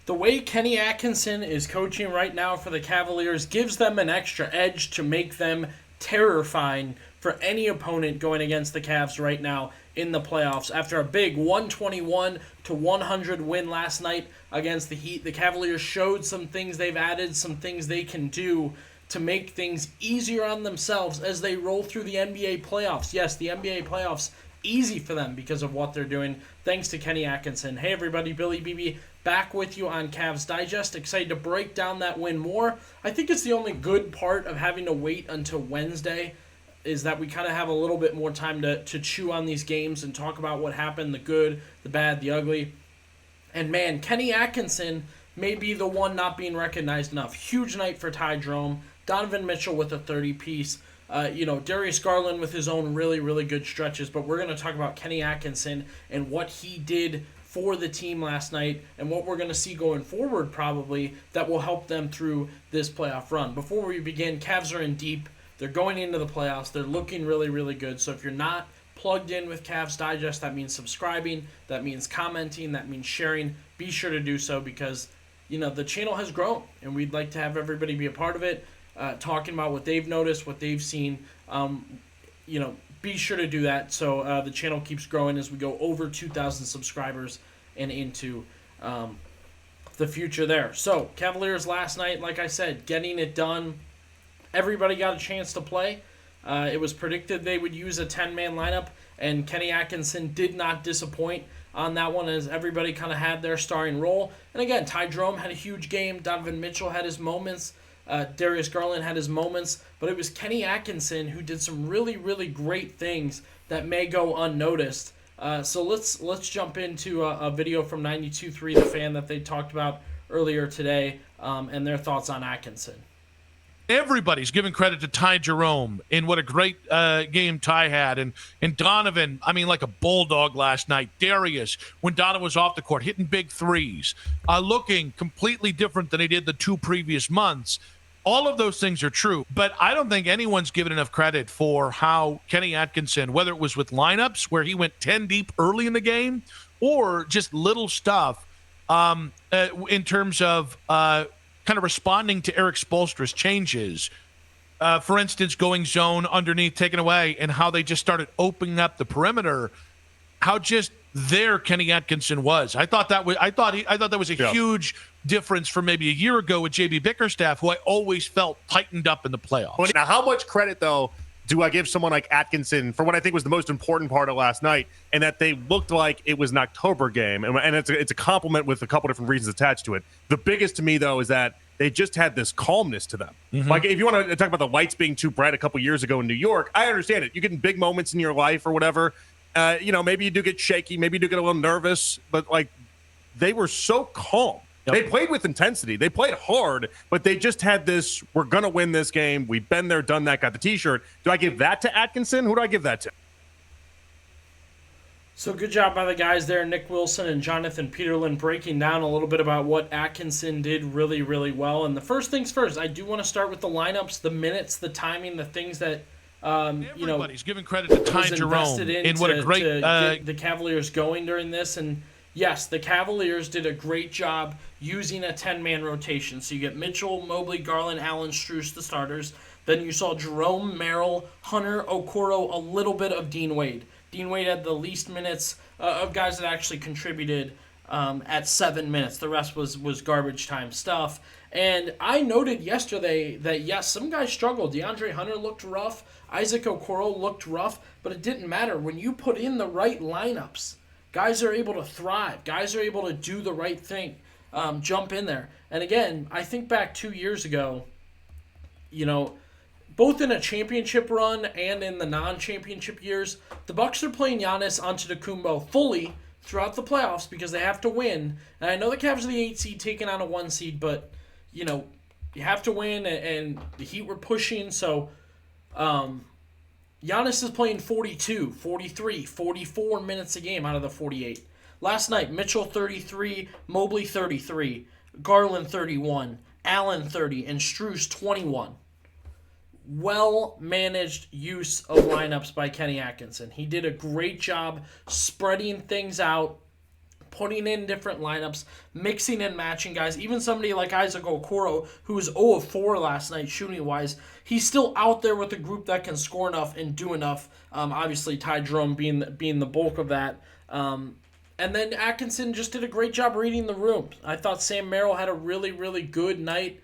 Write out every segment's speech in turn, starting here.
The way Kenny Atkinson is coaching right now for the Cavaliers gives them an extra edge to make them terrifying for any opponent going against the Cavs right now in the playoffs. After a big 121-100 win last night against the Heat, the Cavaliers showed some things they've added, some things they can do to make things easier on themselves as they roll through the NBA playoffs. Yes, the NBA playoffs easy for them because of what they're doing, thanks to Kenny Atkinson. Hey everybody, Billy BB back with you on Cavs Digest. Excited to break down that win more. I think it's the only good part of having to wait until Wednesday is that we kind of have a little bit more time to chew on these games and talk about what happened, the good, the bad, the ugly. And man, Kenny Atkinson may be the one not being recognized enough. Huge night for Ty Jerome. Donovan Mitchell with a 30-piece. Darius Garland with his own really, really good stretches. But we're going to talk about Kenny Atkinson and what he did for the team last night and what we're going to see going forward probably that will help them through this playoff run. Before we begin, Cavs are in deep. They're going into the playoffs. They're looking really, really good. So if you're not plugged in with Cavs Digest, that means subscribing, that means commenting, that means sharing. Be sure to do so because, the channel has grown, and we'd like to have everybody be a part of it, talking about what they've noticed, what they've seen. Be sure to do that so the channel keeps growing as we go over 2,000 subscribers and into the future there. So, Cavaliers last night, like I said, getting it done. Everybody got a chance to play. It was predicted they would use a 10-man lineup, and Kenny Atkinson did not disappoint on that one as everybody kind of had their starring role. And again, Ty Jerome had a huge game. Donovan Mitchell had his moments. Darius Garland had his moments. But it was Kenny Atkinson who did some really, really great things that may go unnoticed. So let's jump into a video from 92.3 The Fan that they talked about earlier today and their thoughts on Atkinson. Everybody's giving credit to Ty Jerome and what a great game Ty had. And Donovan, like a bulldog last night. Darius, when Donovan was off the court, hitting big threes, looking completely different than he did the 2 previous months. All of those things are true, but I don't think anyone's given enough credit for how Kenny Atkinson, whether it was with lineups where he went 10 deep early in the game or just little stuff in terms of kind of responding to Eric Spoelstra's changes. For instance, going zone underneath, taken away, and how they just started opening up the perimeter. How just there Kenny Atkinson was. I thought that was a huge difference from maybe a year ago with JB Bickerstaff, who I always felt tightened up in the playoffs. Now, how much credit though do I give someone like Atkinson for what I think was the most important part of last night, and that they looked like it was an October game, and it's a compliment with a couple different reasons attached to it. The biggest to me though is that they just had this calmness to them. Mm-hmm. Like, if you want to talk about the lights being too bright a couple years ago in New York, I understand it. You get in big moments in your life or whatever. Maybe you do get shaky. Maybe you do get a little nervous. But, they were so calm. Yep. They played with intensity. They played hard, but they just had this, we're going to win this game. We've been there, done that, got the T-shirt. Do I give that to Atkinson? Who do I give that to? So good job by the guys there, Nick Wilson and Jonathan Peterlin, breaking down a little bit about what Atkinson did really, really well. And the first things first, I do want to start with the lineups, the minutes, the timing, the things that everybody's giving credit to Ty Jerome and what a great get the Cavaliers going during this. And yes, the Cavaliers did a great job using a 10-man rotation. So you get Mitchell, Mobley, Garland, Allen, Strus, the starters. Then you saw Jerome, Merrill, Hunter, Okoro, a little bit of Dean Wade. Dean Wade had the least minutes of guys that actually contributed at 7 minutes. The rest was garbage time stuff. And I noted yesterday that, yes, some guys struggled. DeAndre Hunter looked rough. Isaac Okoro looked rough. But it didn't matter. When you put in the right lineups, guys are able to thrive. Guys are able to do the right thing, jump in there. And again, I think back 2 years ago, both in a championship run and in the non-championship years, the Bucks are playing Giannis Antetokounmpo fully throughout the playoffs because they have to win. And I know the Cavs are the 8 seed taking on a 1 seed, but, you have to win, and the Heat were pushing. So Giannis is playing 42, 43, 44 minutes a game out of the 48. Last night, Mitchell 33, Mobley 33, Garland 31, Allen 30, and Strus 21. Well-managed use of lineups by Kenny Atkinson. He did a great job spreading things out, putting in different lineups, mixing and matching guys. Even somebody like Isaac Okoro, who was 0 of 4 last night shooting-wise, he's still out there with a group that can score enough and do enough. Obviously, Ty Jerome being the bulk of that. And then Atkinson just did a great job reading the room. I thought Sam Merrill had a really, really good night,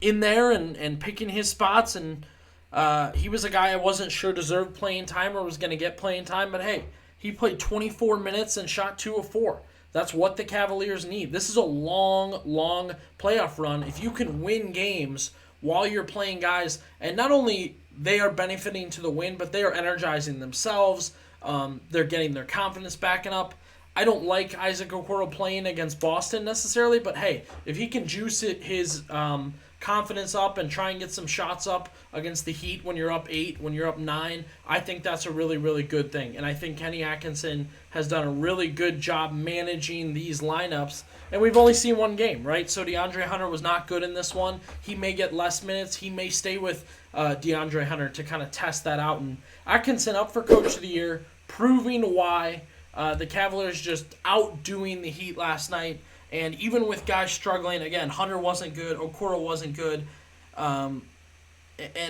in there and picking his spots. And he was a guy I wasn't sure deserved playing time or was going to get playing time. But, hey, he played 24 minutes and shot 2 of 4. That's what the Cavaliers need. This is a long, long playoff run. If you can win games while you're playing guys, and not only they are benefiting to the win, but they are energizing themselves. They're getting their confidence backing up. I don't like Isaac Okoro playing against Boston necessarily, but hey, if he can juice his confidence up and try and get some shots up against the Heat when you're up 8, when you're up 9, I think that's a really, really good thing. And I think Kenny Atkinson has done a really good job managing these lineups. And we've only seen one game, right? So DeAndre Hunter was not good in this one. He may get less minutes. He may stay with DeAndre Hunter to kind of test that out. And Atkinson up for Coach of the Year, proving why the Cavaliers just outdoing the Heat last night. And even with guys struggling, again, Hunter wasn't good, Okoro wasn't good, and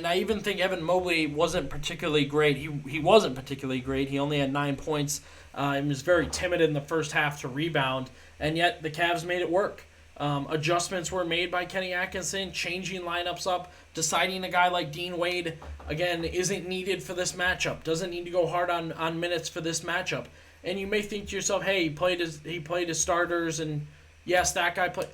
I even think Evan Mobley wasn't particularly great. He wasn't particularly great. He only had 9 points and was very timid in the first half to rebound, and yet the Cavs made it work. Adjustments were made by Kenny Atkinson, changing lineups up, deciding a guy like Dean Wade, again, isn't needed for this matchup, doesn't need to go hard on minutes for this matchup. And you may think to yourself, hey, he played his starters, and yes, that guy played.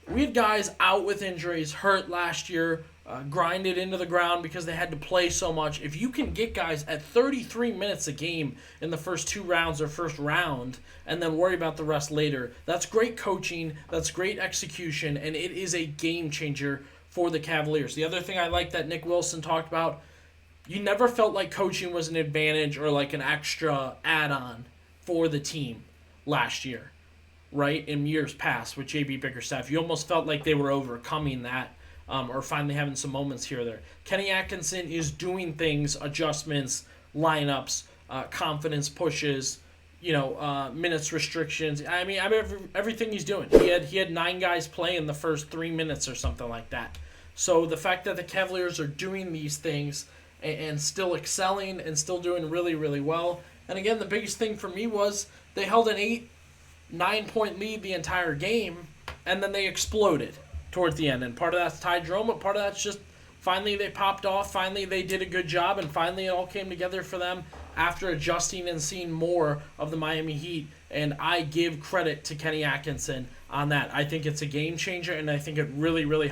We had guys out with injuries, hurt last year, grinded into the ground because they had to play so much. If you can get guys at 33 minutes a game in the first 2 rounds or first round and then worry about the rest later, that's great coaching, that's great execution, and it is a game changer for the Cavaliers. The other thing I like that Nick Wilson talked about, you never felt like coaching was an advantage or like an extra add-on for the team last year. Right, in years past with J.B. Bickerstaff. You almost felt like they were overcoming that or finally having some moments here or there. Kenny Atkinson is doing things, adjustments, lineups, confidence pushes, minutes restrictions. I mean everything he's doing. He had 9 guys play in the first 3 minutes or something like that. So the fact that the Cavaliers are doing these things and still excelling and still doing really, really well. And again, the biggest thing for me was they held an 9-point lead the entire game, and then they exploded towards the end. And part of that's Ty Jerome, but part of that's just finally they popped off, finally they did a good job, and finally it all came together for them after adjusting and seeing more of the Miami Heat. And I give credit to Kenny Atkinson on that. I think it's a game changer, and I think it really, really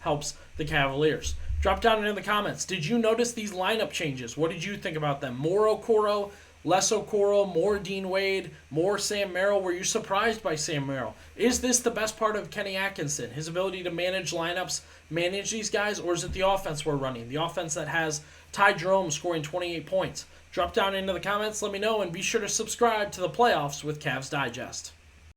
helps the Cavaliers. Drop down into the comments. Did you notice these lineup changes? What did you think about them? More Okoro, less Okoro, more Dean Wade, more Sam Merrill. Were you surprised by Sam Merrill? Is this the best part of Kenny Atkinson? His ability to manage lineups, manage these guys, or is it the offense we're running? The offense that has Ty Jerome scoring 28 points. Drop down into the comments, let me know, and be sure to subscribe to the Playoffs with Cavs Digest.